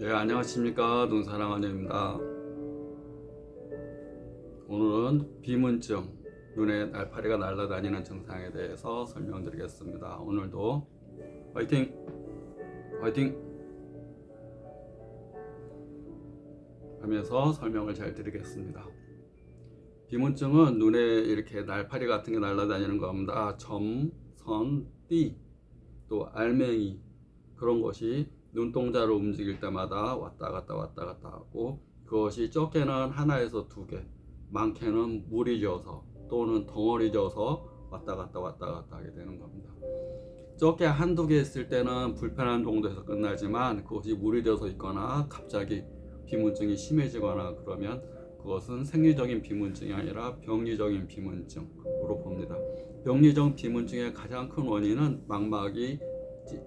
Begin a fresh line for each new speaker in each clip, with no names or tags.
네, 안녕하십니까. 눈사랑원입니다. 오늘은 비문증, 눈에 날파리가 날아다니는 증상에 대해서 설명드리겠습니다. 오늘도 화이팅! 화이팅! 하면서 설명을 잘 드리겠습니다. 비문증은 눈에 이렇게 날파리 같은 게 날아다니는 겁니다. 점, 선, 띠, 또 알맹이 그런 것이 눈동자로 움직일 때마다 왔다 갔다 하고, 그것이 적게는 하나에서 두 개, 많게는 물이 져서 또는 덩어리 져서 왔다 갔다 하게 되는 겁니다. 적게 한두 개 있을 때는 불편한 정도에서 끝나지만, 그것이 물이 져서 있거나 갑자기 비문증이 심해지거나 그러면 그것은 생리적인 비문증이 아니라 병리적인 비문증으로 봅니다. 병리적 비문증의 가장 큰 원인은 망막이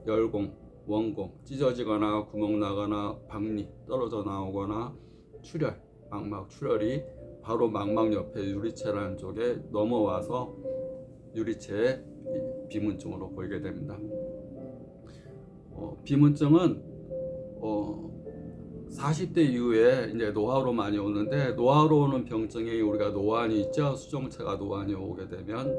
열공, 원공, 찢어지거나 구멍 나거나 박리 떨어져 나오거나 출혈, 망막 출혈이 바로 망막 옆에 유리체라는 쪽에 넘어와서 유리체의 비문증으로 보이게 됩니다. 비문증은 40대 이후에 이제 노화로 많이 오는데, 노화로 오는 병증이 우리가 노안이 있죠. 수정체가 노안이 오게 되면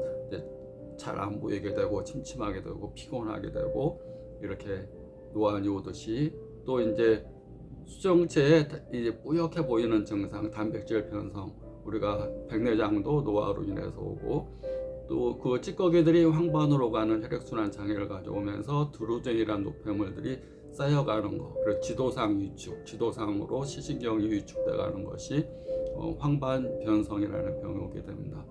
잘 안 보이게 되고 침침하게 되고 피곤하게 되고 이렇게 노안이 오듯이, 또 이제 수정체에 이제 뿌옇게 보이는 증상, 단백질 변성, 우리가 백내장도 노화로 인해서 오고, 또 그 찌꺼기들이 황반으로 가는 혈액순환 장애를 가져오면서 드루젠이라는 노폐물들이 쌓여가는 거, 그리고 지도상 위축, 지도상으로 시신경이 위축돼 가는 것이 황반 변성이라는 병이 오게 됩니다.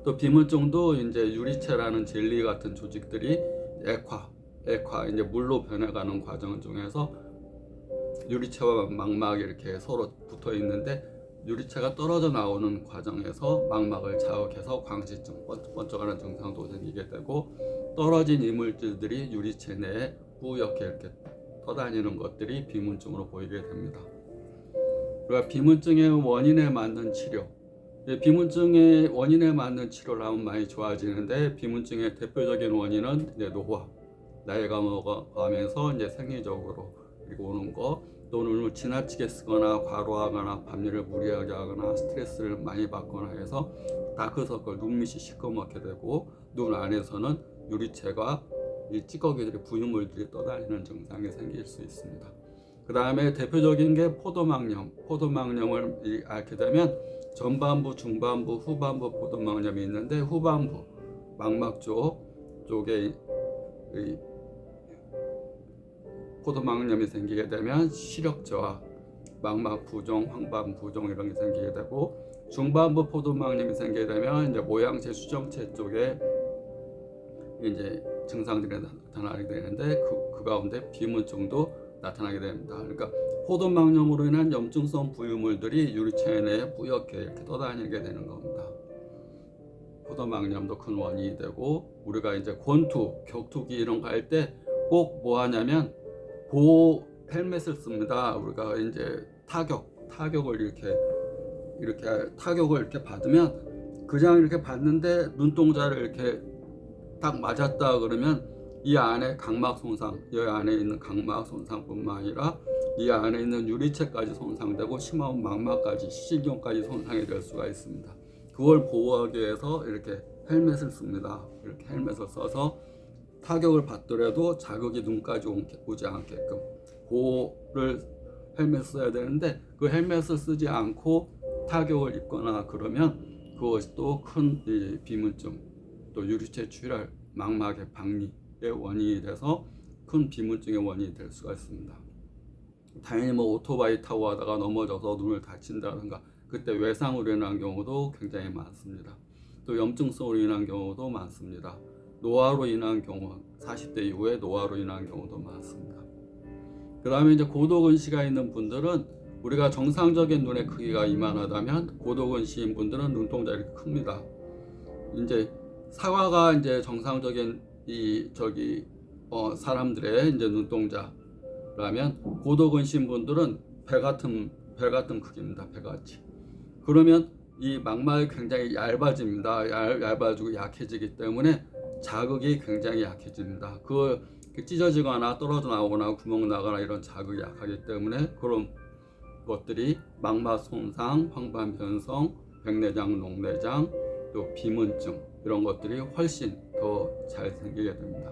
또 비문증도 이제 유리체라는 젤리 같은 조직들이 액화 이제 물로 변해가는 과정 중에서 유리체와 망막이 이렇게 서로 붙어 있는데, 유리체가 떨어져 나오는 과정에서 망막을 자극해서 광시증, 번쩍하는 증상도 생기게 되고, 떨어진 이물질들이 유리체 내에 뿌옇게 이렇게 떠다니는 것들이 비문증으로 보이게 됩니다. 그러니까 비문증의 원인에 맞는 치료, 비문증의 원인에 맞는 치료를 하면 많이 좋아지는데, 비문증의 대표적인 원인은 이제 노화, 나이가 먹어가면서 이제 생리적으로 그리고 오는 거, 또 눈을 지나치게 쓰거나 과로하거나 밤일을 무리하게 하거나 스트레스를 많이 받거나 해서 다크서클, 눈밑이 시커멓게 되고, 눈 안에서는 유리체가 이 찌꺼기들이 부유물들이 떠다니는 증상이 생길 수 있습니다. 그 다음에 대표적인 게 포도막염. 포도막염을 앓게 되면 전반부, 중반부, 후반부 포도막염이 있는데, 후반부 망막 쪽에 포도막염이 생기게 되면 시력 저하, 망막 부종, 황반 부종 이런 게 생기게 되고, 중반부 포도막염이 생기게 되면 이제 모양체, 수정체 쪽에 이제 증상들이 나타나게 되는데, 그 가운데 비문증도 나타나게 됩니다. 그러니까 포도막염으로 인한 염증성 부유물들이 유리체 내에 뿌옇게 이렇게 떠다니게 되는 겁니다. 포도막염도 큰 원인이 되고, 우리가 이제 권투, 격투기 이런 거 할 때 꼭 뭐 하냐면 보호 헬멧을 씁니다. 우리가 이제 타격을 이렇게 받으면, 그냥 이렇게 받는데 눈동자를 이렇게 딱 맞았다 그러면 이 안에 각막 손상, 이 안에 있는 각막 손상뿐만 아니라 이 안에 있는 유리체까지 손상되고, 심하면 망막까지, 시신경까지 손상이 될 수가 있습니다. 그걸 보호하기 위해서 이렇게 헬멧을 씁니다. 이렇게 헬멧을 써서 타격을 받더라도 자극이 눈까지 오지 않게끔 보호를 헬멧을 써야 되는데, 그 헬멧을 쓰지 않고 타격을 입거나 그러면 그것이 또 큰 비문증, 또 유리체 출혈, 망막의 박리의 원인이 돼서 큰 비문증의 원인이 될 수가 있습니다. 당연히 뭐 오토바이 타고 하다가 넘어져서 눈을 다친다든가, 그때 외상으로 인한 경우도 굉장히 많습니다. 또 염증성으로 인한 경우도 많습니다. 노화로 인한 경우, 40대 이후에 노화로 인한 경우도 많습니다. 그 다음에 이제 고도근시가 있는 분들은, 우리가 정상적인 눈의 크기가 이만하다면 고도근시인 분들은 눈동자 이렇게 큽니다. 이제 사과가 이제 정상적인 사람들의 이제 눈동자라면, 고도근시인 분들은 배 같은 크기입니다. 배같이. 그러면 이 망막이 굉장히 얇아집니다. 얇아지고 약해지기 때문에 자극이 굉장히 약해집니다. 그 찢어지거나 떨어져 나오거나 구멍 나거나 이런 자극이 약하기 때문에 그런 것들이 망막 손상, 황반 변성, 백내장, 녹내장, 또 비문증 이런 것들이 훨씬 더 잘 생기게 됩니다.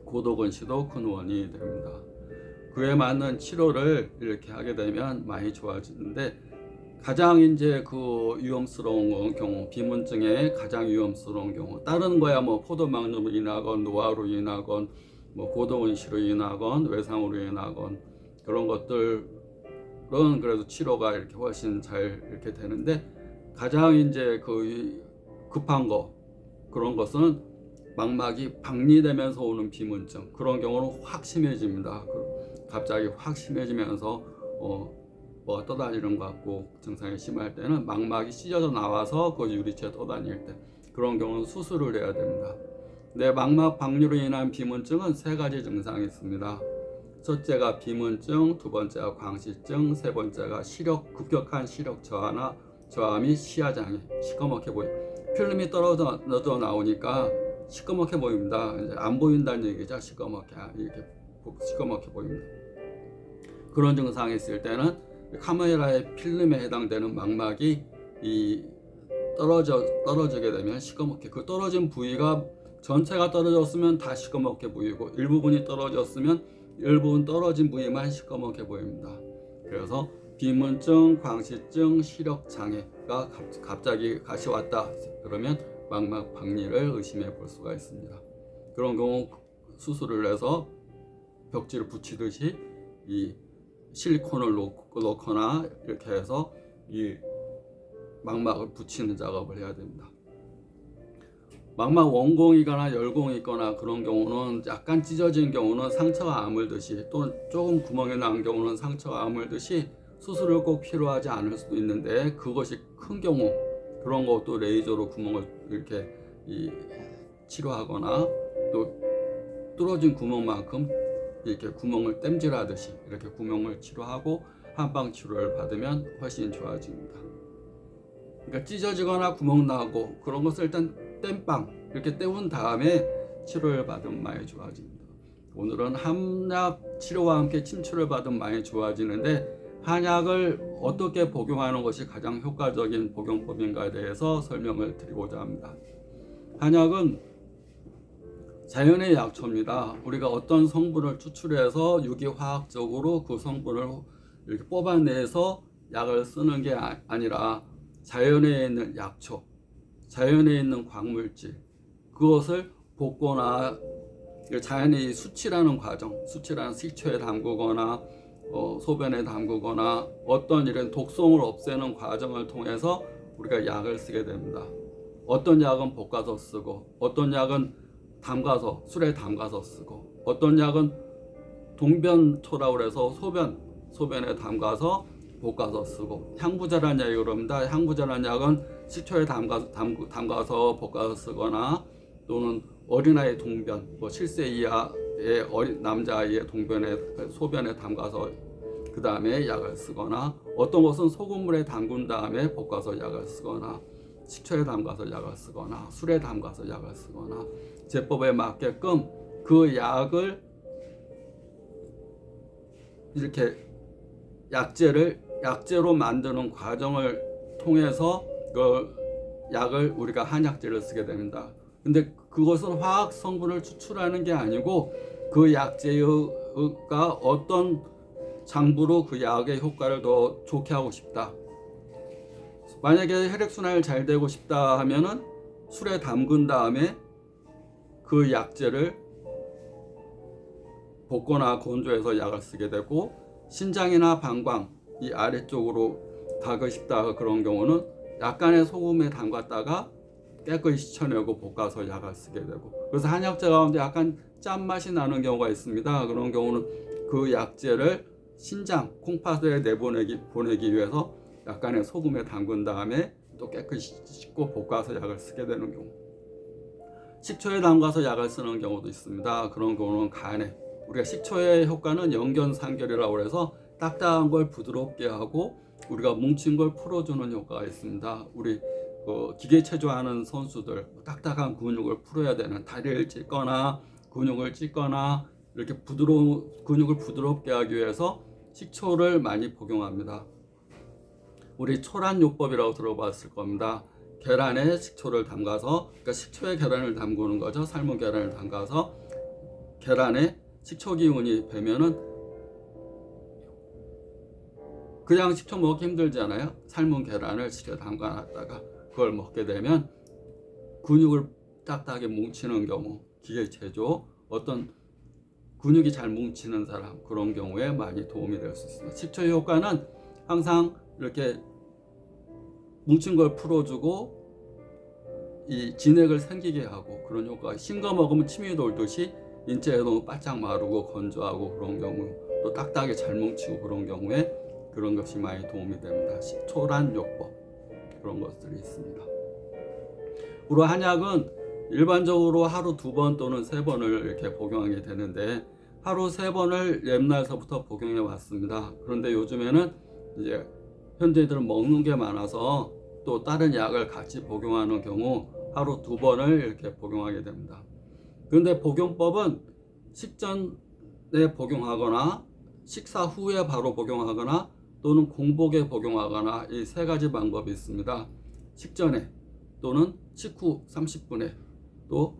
고도근 시도 큰 원인이 됩니다. 그에 맞는 치료를 이렇게 하게 되면 많이 좋아지는데 가장 이제 그 위험스러운 경우, 비문증의 가장 위험스러운 경우, 다른 거야 뭐 포도막염으로 인하건 노화로 인하건 뭐 고도근시로 인하건 외상으로 인하건 그런 것들은 그래도 치료가 이렇게 훨씬 잘 이렇게 되는데 가장 이제 그 급한 거 그런 것은 망막이 박리되면서 오는 비문증 그런 경우는 확 심해집니다. 갑자기 확 심해지면서 뭐가 떠다니는 것 같고 증상이 심할 때는 망막이 찢어져 나와서 그 유리체 떠다닐 때 그런 경우는 수술을 해야 됩니다. 근데 망막 박리로 인한 비문증은 세 가지 증상이 있습니다. 첫째가 비문증, 두 번째가 광시증, 세 번째가 급격한 시력 저하및 시야장애, 시커멓게 보여. 필름이 떨어져 나오니까 시커멓게 보입니다. 이제 안 보인다는 얘기죠. 시커멓게 보입니다. 그런 증상이 있을 때는 카메라의 필름에 해당되는 망막이 떨어지게 되면 시커멓게 그 떨어진 부위가 전체가 떨어졌으면 다 시커멓게 보이고 일부분이 떨어졌으면 일부분 떨어진 부위만 시커멓게 보입니다. 그래서 비문증, 광시증, 시력 장애가 갑자기 같이 왔다 그러면 망막 박리를 의심해 볼 수가 있습니다. 그런 경우 수술을 해서 벽지를 붙이듯이 이 실리콘을 넣거나 이렇게 해서 이 망막을 붙이는 작업을 해야 됩니다. 망막 원공이거나 열공이 있거나 그런 경우는 약간 찢어진 경우는 상처가 아물듯이 또는 조금 구멍이 난 경우는 상처가 아물듯이 수술을 꼭 필요하지 않을 수도 있는데 그것이 큰 경우 그런 것도 레이저로 구멍을 이렇게 치료하거나 또 뚫어진 구멍만큼 이렇게 구멍을 땜질하듯이 이렇게 구멍을 치료하고 한방 치료를 받으면 훨씬 좋아집니다. 그러니까 찢어지거나 구멍 나고 그런 것을 일단 땜빵 이렇게 때운 다음에 치료를 받으면 많이 좋아집니다. 오늘은 한약 치료와 함께 침치료를 받으면 많이 좋아지는데 한약을 어떻게 복용하는 것이 가장 효과적인 복용법인가에 대해서 설명을 드리고자 합니다. 한약은 자연의 약초입니다. 우리가 어떤 성분을 추출해서 유기화학적으로 그 성분을 이렇게 뽑아내서 약을 쓰는 게 아니라 자연에 있는 약초, 자연에 있는 광물질, 그것을 볶거나 자연의 수치라는 과정, 수치라는 식초에 담그거나 소변에 담그거나 어떤 이런 독성을 없애는 과정을 통해서 우리가 약을 쓰게 됩니다. 어떤 약은 볶아서 쓰고 어떤 약은 담가서 술에 담가서 쓰고 어떤 약은 동변초라고 해서 소변에 담가서 볶아서 쓰고 향부자라는 약이 그럽니다. 향부자라는 약은 식초에 담가서 볶아서 쓰거나 또는 어린아이 동변, 7세 이하의 남자아이의 소변에 담가서 그 다음에 약을 쓰거나 어떤 것은 소금물에 담근 다음에 볶아서 약을 쓰거나 식초에 담가서 약을 쓰거나 술에 담가서 약을 쓰거나 제법에 맞게끔 그 약을 이렇게 약재로 만드는 과정을 통해서 그 약을 우리가 한약재를 쓰게 됩니다. 근데 그것은 화학 성분을 추출하는 게 아니고 그 약재가 어떤 장부로 그 약의 효과를 더 좋게 하고 싶다. 만약에 혈액순환이 잘 되고 싶다 하면은 술에 담근 다음에 그 약재를 볶거나 건조해서 약을 쓰게 되고 신장이나 방광 이 아래쪽으로 가고 싶다 그런 경우는 약간의 소금에 담갔다가 깨끗이 씻어내고 볶아서 약을 쓰게 되고 그래서 한약재 가운데 약간 짠맛이 나는 경우가 있습니다. 그런 경우는 그 약재를 신장, 콩팥에 보내기 위해서 약간의 소금에 담근 다음에 또 깨끗이 씻고 볶아서 약을 쓰게 되는 경우 식초에 담가서 약을 쓰는 경우도 있습니다. 그런 경우는 간에 우리가 식초의 효과는 영견상결이라고 해서 딱딱한 걸 부드럽게 하고 우리가 뭉친 걸 풀어주는 효과가 있습니다. 우리 기계 체조하는 선수들 딱딱한 근육을 풀어야 되는 다리를 찢거나 근육을 찢거나 이렇게 근육을 부드럽게 하기 위해서 식초를 많이 복용합니다. 우리 초란요법이라고 들어봤을 겁니다. 계란에 식초를 담가서, 그러니까 식초에 계란을 담그는 거죠. 삶은 계란을 담가서 계란에 식초 기운이 배면은, 그냥 식초 먹기 힘들잖아요. 삶은 계란을 식초에 담가놨다가 그걸 먹게 되면 근육을 딱딱하게 뭉치는 경우, 기계체조, 어떤 근육이 잘 뭉치는 사람, 그런 경우에 많이 도움이 될 수 있습니다. 식초의 효과는 항상 이렇게 뭉친 걸 풀어주고 이 진액을 생기게 하고 그런 효과가, 싱거 먹으면 침이 돌듯이 인체에도 바짝 마르고 건조하고 그런 경우, 또 딱딱하게 잘 뭉치고 그런 경우에 그런 것이 많이 도움이 됩니다. 식초란요법, 그런 것들이 있습니다. 우리 한약은 일반적으로 하루 2번 또는 3번을 이렇게 복용하게 되는데, 하루 3번을 옛날서부터 복용해 왔습니다. 그런데 요즘에는 이제 현대인들은 먹는 게 많아서 또 다른 약을 같이 복용하는 경우 하루 2번을 이렇게 복용하게 됩니다. 그런데 복용법은 식전에 복용하거나 식사 후에 바로 복용하거나 또는 공복에 복용하거나, 이 3가지 방법이 있습니다. 식전에 또는 식후 30분에, 또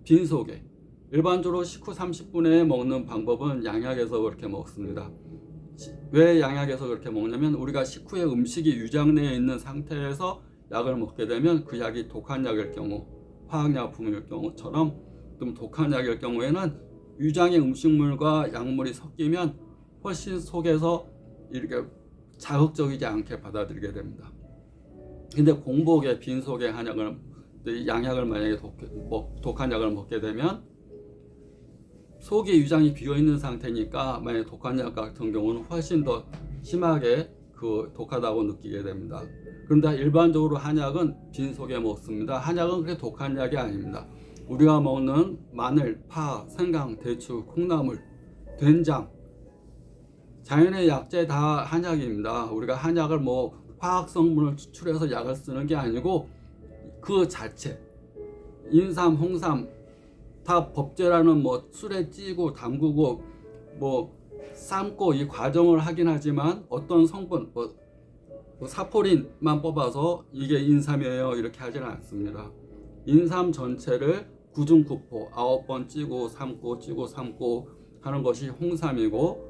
빈속에. 일반적으로 식후 30분에 먹는 방법은 양약에서 그렇게 먹습니다. 왜 양약에서 그렇게 먹냐면, 우리가 식후에 음식이 유장내에 있는 상태에서 약을 먹게 되면 그 약이 독한 약일 경우, 화학약품일 경우처럼 좀 독한 약일 경우에는 유장의 음식물과 약물이 섞이면 훨씬 속에서 이렇게 자극적이지 않게 받아들이게 됩니다. 근데 공복에 빈속에 한약을, 양약을 만약에 독한 약을 먹게 되면 속에 유장이 비어있는 상태니까 만약에 독한 약 같은 경우는 훨씬 더 심하게 그 독하다고 느끼게 됩니다. 그런데 일반적으로 한약은 빈속에 먹습니다. 한약은 그렇게 독한 약이 아닙니다. 우리가 먹는 마늘, 파, 생강, 대추, 콩나물, 된장, 자연의 약재 다 한약입니다. 우리가 한약을 뭐 화학 성분을 추출해서 약을 쓰는 게 아니고 그 자체, 인삼, 홍삼 다 법제라는 뭐 술에 찌고 담그고 뭐 삶고 이 과정을 하긴 하지만 어떤 성분, 뭐 사포린만 뽑아서 이게 인삼이에요 이렇게 하지는 않습니다. 인삼 전체를 구중구포 9번 찌고 삶고 찌고 삶고 하는 것이 홍삼이고,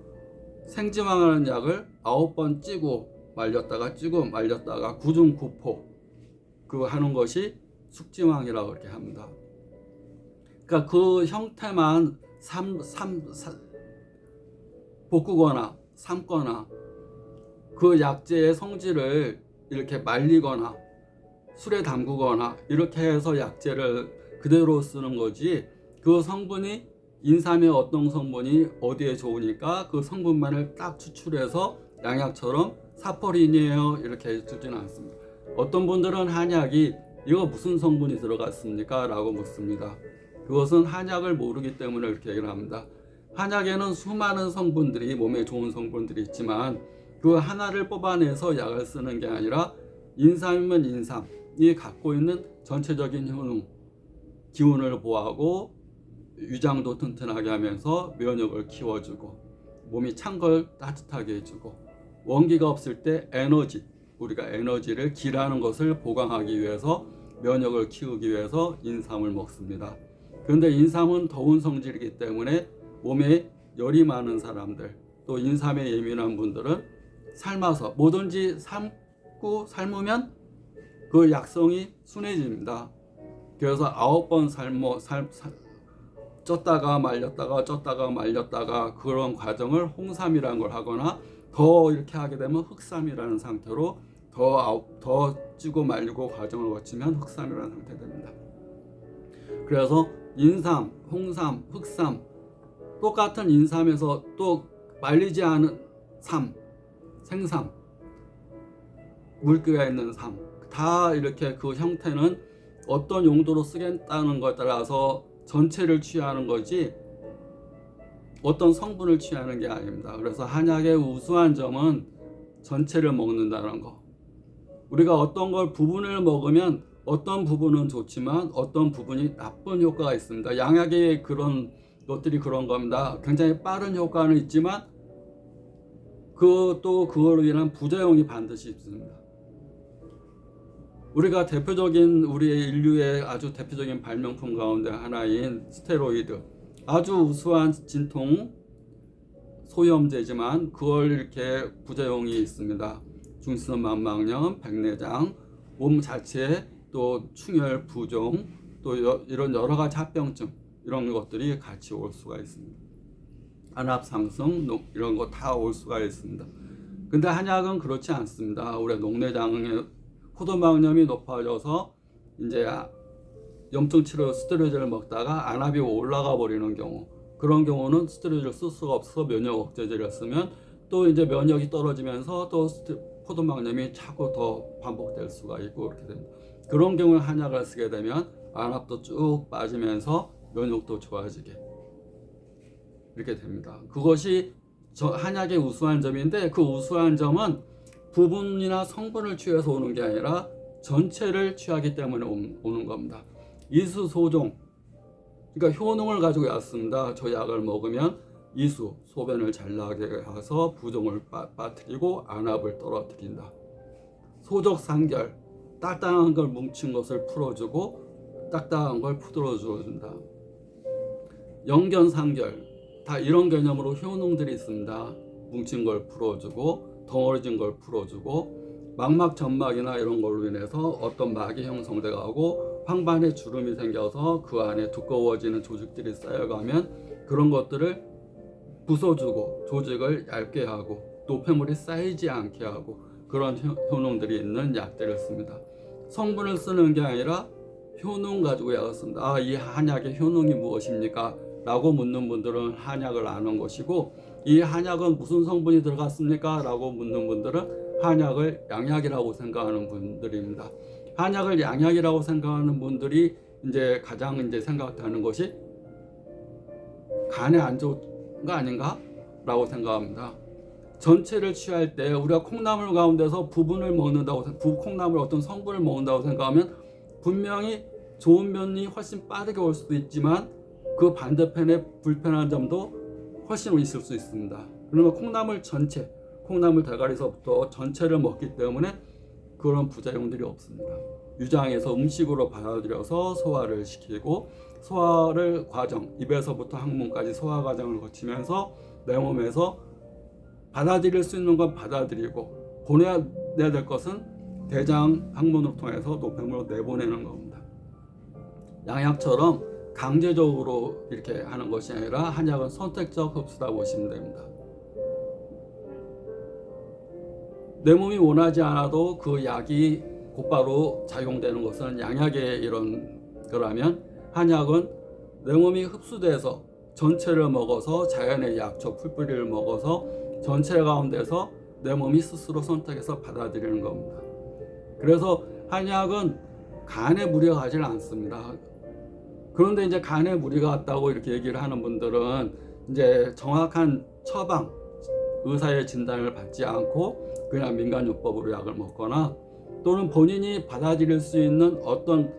생지황하는 약을 9번 찌고 말렸다가 찌고 말렸다가 구중구포 그 하는 것이 숙지황이라고 그렇게 합니다. 그러니까 그 형태만 볶거나 삶거나 그 약재의 성질을 이렇게 말리거나 술에 담그거나 이렇게 해서 약재를 그대로 쓰는 거지, 그 성분이 인삼의 어떤 성분이 어디에 좋으니까 그 성분만을 딱 추출해서 양약처럼 사포린이에요 이렇게 해주지는 않습니다. 어떤 분들은 한약이 이거 무슨 성분이 들어갔습니까? 라고 묻습니다. 그것은 한약을 모르기 때문에 이렇게 얘기를 합니다. 한약에는 수많은 성분들이, 몸에 좋은 성분들이 있지만 그 하나를 뽑아내서 약을 쓰는 게 아니라 인삼이면 인삼이 갖고 있는 전체적인 효능, 기운을 보호하고 위장도 튼튼하게 하면서 면역을 키워주고 몸이 찬 걸 따뜻하게 해주고, 원기가 없을 때 에너지, 우리가 에너지를 기라는 것을 보강하기 위해서 면역을 키우기 위해서 인삼을 먹습니다. 그런데 인삼은 더운 성질이기 때문에 몸에 열이 많은 사람들, 또 인삼에 예민한 분들은 삶아서, 뭐든지 삶으면 그 약성이 순해집니다. 그래서 9번 쪘다가 말렸다가 쪘다가 말렸다가 그런 과정을 홍삼이라는 걸 하거나, 더 이렇게 하게 되면 흑삼이라는 상태로 더 찌고 말리고 과정을 거치면 흑삼이라는 상태 됩니다. 그래서 인삼, 홍삼, 흑삼, 똑같은 인삼에서 또 말리지 않은 삼, 생삼, 물기가 있는 삼, 다 이렇게 그 형태는 어떤 용도로 쓰겠다는 것에 따라서 전체를 취하는 거지 어떤 성분을 취하는 게 아닙니다. 그래서 한약의 우수한 점은 전체를 먹는다는 거. 우리가 어떤 걸 부분을 먹으면 어떤 부분은 좋지만 어떤 부분이 나쁜 효과가 있습니다. 양약의 그런 것들이 그런 겁니다. 굉장히 빠른 효과는 있지만 그것도 그걸로 인한 부작용이 반드시 있습니다. 우리가 대표적인 우리 인류의 아주 대표적인 발명품 가운데 하나인 스테로이드, 아주 우수한 진통 소염제지만 그걸 이렇게 부작용이 있습니다. 중수막막염, 백내장, 몸 자체에 또 충혈, 부종, 또 이런 여러 가지 합병증 이런 것들이 같이 올 수가 있습니다. 안압 상승 이런 거 다 올 수가 있습니다. 근데 한약은 그렇지 않습니다. 우리 녹내장의 포도막염이 높아져서 이제 염증 치료 스테로이드를 먹다가 안압이 올라가 버리는 경우, 그런 경우는 스테로이드를 쓸 수가 없어서 면역 억제제를 쓰면 또 이제 면역이 떨어지면서 또 포도막염이 자꾸 더 반복될 수가 있고 그렇게 됩니다. 그런 경우에 한약을 쓰게 되면 안압도 쭉 빠지면서 면역도 좋아지게 이렇게 됩니다. 그것이 한약의 우수한 점인데, 그 우수한 점은 부분이나 성분을 취해서 오는 게 아니라 전체를 취하기 때문에 오는 겁니다. 이수 소종, 그러니까 효능을 가지고 왔습니다. 저 약을 먹으면 이수, 소변을 잘 나게 해서 부종을 빠뜨리고 안압을 떨어뜨린다. 소적 상결, 딱딱한 걸 뭉친 것을 풀어주고 딱딱한 걸 풀어준다. 영견 상결, 다 이런 개념으로 효능들이 있습니다. 뭉친 걸 풀어주고 덩어리진 걸 풀어주고 망막 점막이나 이런 걸로 인해서 어떤 막이 형성돼 가고 황반에 주름이 생겨서 그 안에 두꺼워지는 조직들이 쌓여가면 그런 것들을 부숴주고 조직을 얇게 하고 노폐물이 쌓이지 않게 하고 그런 효능들이 있는 약들을 씁니다. 성분을 쓰는 게 아니라 효능 가지고 약을 씁니다. 이 한약의 효능이 무엇입니까? 라고 묻는 분들은 한약을 아는 것이고, 이 한약은 무슨 성분이 들어갔습니까? 라고 묻는 분들은 한약을 양약이라고 생각하는 분들입니다. 한약을 양약이라고 생각하는 분들이 이제 가장 이제 생각하는 것이 간에 안 좋은 거 아닌가? 라고 생각합니다. 전체를 취할 때 우리가 콩나물 가운데서 부분을 먹는다고, 콩나물 어떤 성분을 먹는다고 생각하면 분명히 좋은 면이 훨씬 빠르게 올 수도 있지만 그 반대편에 불편한 점도 훨씬 있을 수 있습니다. 그러면 콩나물 전체, 콩나물 대가리서부터 전체를 먹기 때문에 그런 부작용들이 없습니다. 유장에서 음식으로 받아들여서 소화를 시키고 소화를 과정, 입에서부터 항문까지 소화 과정을 거치면서 내 몸에서 받아들일 수 있는 건 받아들이고 보내야 될 것은 대장 항문을 통해서 노폐물로 내보내는 겁니다. 양약처럼 강제적으로 이렇게 하는 것이 아니라 한약은 선택적 흡수다 보시면 됩니다. 내 몸이 원하지 않아도 그 약이 곧바로 작용되는 것은 양약의 이런 거라면, 한약은 내 몸이 흡수돼서 전체를 먹어서 자연의 약초 풀뿌리를 먹어서 전체 가운데서 내 몸이 스스로 선택해서 받아들이는 겁니다. 그래서 한약은 간에 무리가 가지는 않습니다. 그런데 이제 간에 무리가 갔다고 이렇게 얘기를 하는 분들은 이제 정확한 처방, 의사의 진단을 받지 않고 그냥 민간요법으로 약을 먹거나 또는 본인이 받아들일 수 있는 어떤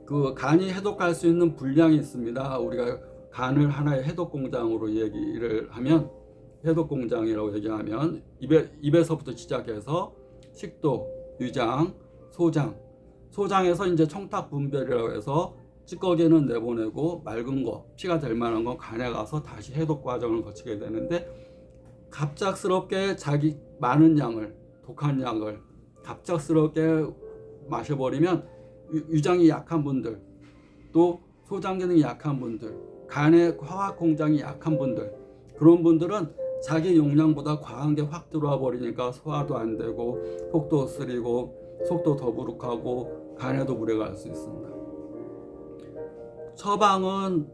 그 간이 해독할 수 있는 분량이 있습니다. 우리가 간을 하나의 해독 공장으로 얘기를 하면, 해독 공장이라고 얘기하면 입에서부터 시작해서 식도, 위장, 소장, 소장에서 이제 청탁 분별이라고 해서 찌꺼기는 내보내고 맑은 거, 피가 될 만한 건 간에 가서 다시 해독 과정을 거치게 되는데, 갑작스럽게 자기 많은 양을, 독한 약을 갑작스럽게 마셔버리면 위장이 약한 분들, 또 소장 기능이 약한 분들, 간의 화학 공장이 약한 분들, 그런 분들은 자기 용량보다 과한 게 확 들어와 버리니까 소화도 안 되고 속도 쓰리고 속도 더부룩하고 간에도 무리가 갈 수 있습니다. 처방은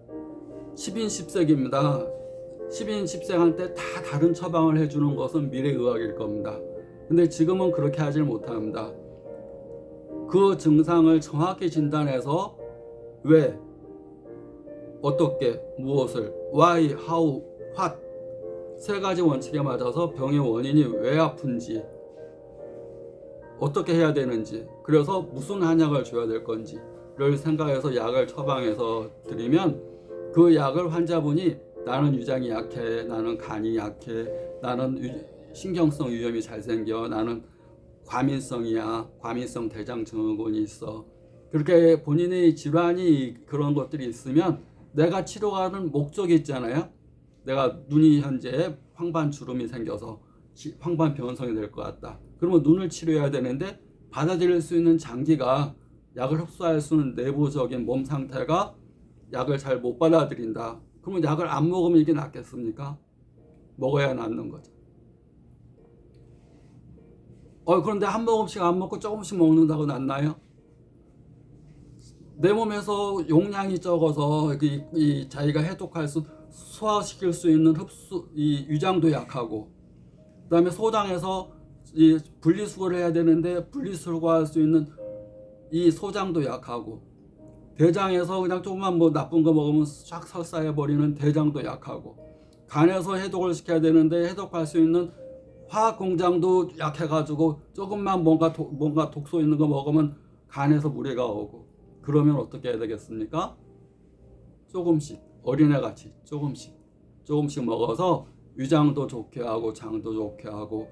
10인 10색입니다. 10인 10색한테 다 다른 처방을 해주는 것은 미래의학일 겁니다. 근데 지금은 그렇게 하질 못합니다. 그 증상을 정확히 진단해서 왜, 어떻게, 무엇을, why, how, what 세 가지 원칙에 맞아서 병의 원인이 왜 아픈지 어떻게 해야 되는지, 그래서 무슨 한약을 줘야 될 건지를 생각해서 약을 처방해서 드리면 그 약을 환자분이 나는 위장이 약해, 나는 간이 약해, 나는 신경성 위염이 잘 생겨, 나는 과민성이야, 과민성 대장 증후군이 있어. 그렇게 본인의 질환이 그런 것들이 있으면 내가 치료하는 목적이 있잖아요. 내가 눈이 현재 황반 주름이 생겨서 황반 변성이 될 것 같다. 그러면 눈을 치료해야 되는데 받아들일 수 있는 장기가, 약을 흡수할 수 있는 내부적인 몸 상태가 약을 잘 못 받아들인다. 그러면 약을 안 먹으면 이게 낫겠습니까? 먹어야 낫는 거죠. 그런데 한 모금씩 안 먹고 조금씩 먹는다고 낫나요? 내 몸에서 용량이 적어서 자기가 해독할 수, 소화시킬 수 있는 이 위장도 약하고, 그다음에 소장에서 이 분리수거를 해야 되는데 분리수거할 수 있는 이 소장도 약하고, 대장에서 그냥 조금만 뭐 나쁜 거 먹으면 쫙 설사해 버리는 대장도 약하고, 간에서 해독을 시켜야 되는데 해독할 수 있는 화학 공장도 약해가지고 조금만 뭔가 독소 있는 거 먹으면 간에서 무리가 오고, 그러면 어떻게 해야 되겠습니까? 조금씩, 어린애같이 조금씩 먹어서 위장도 좋게 하고 장도 좋게 하고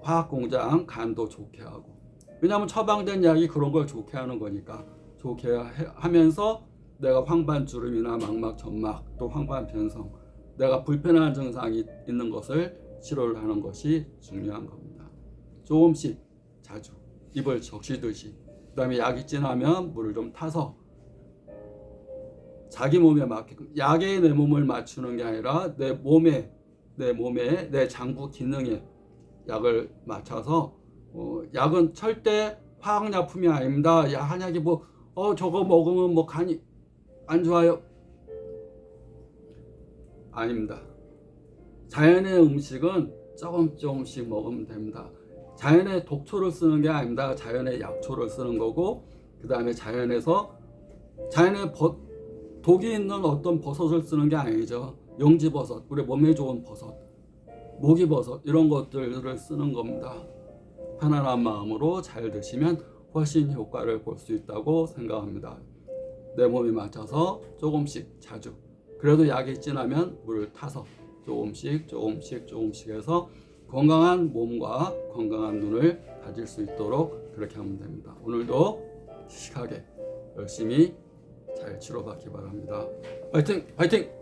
화학 공장 간도 좋게 하고. 왜냐하면 처방된 약이 그런 걸 좋게 하는 거니까, 좋게 하면서 내가 황반주름이나 망막 점막 또 황반 변성, 내가 불편한 증상이 있는 것을 치료를 하는 것이 중요한 겁니다. 조금씩, 자주, 입을 적시듯이. 그 다음에 약이 진하면 물을 좀 타서 자기 몸에 맞게끔, 약에 내 몸을 맞추는 게 아니라 내 몸에 내 장부 기능에 약을 맞춰서, 약은 절대 화학약품이 아닙니다. 한약이 저거 먹으면 뭐 간이 안 좋아요, 아닙니다. 자연의 음식은 조금씩 먹으면 됩니다. 자연의 독초를 쓰는 게 아닙니다. 자연의 약초를 쓰는 거고, 그 다음에 자연의 독이 있는 어떤 버섯을 쓰는 게 아니죠. 영지버섯, 우리 몸에 좋은 버섯, 모기버섯, 이런 것들을 쓰는 겁니다. 편안한 마음으로 잘 드시면 훨씬 효과를 볼 수 있다고 생각합니다. 내 몸에 맞춰서 조금씩, 자주. 그래도 약이 진하면 물을 타서 조금씩 해서 건강한 몸과 건강한 눈을 가질 수 있도록 그렇게 하면 됩니다. 오늘도 씩씩하게 열심히 잘 치료받기 바랍니다. 파이팅! 파이팅!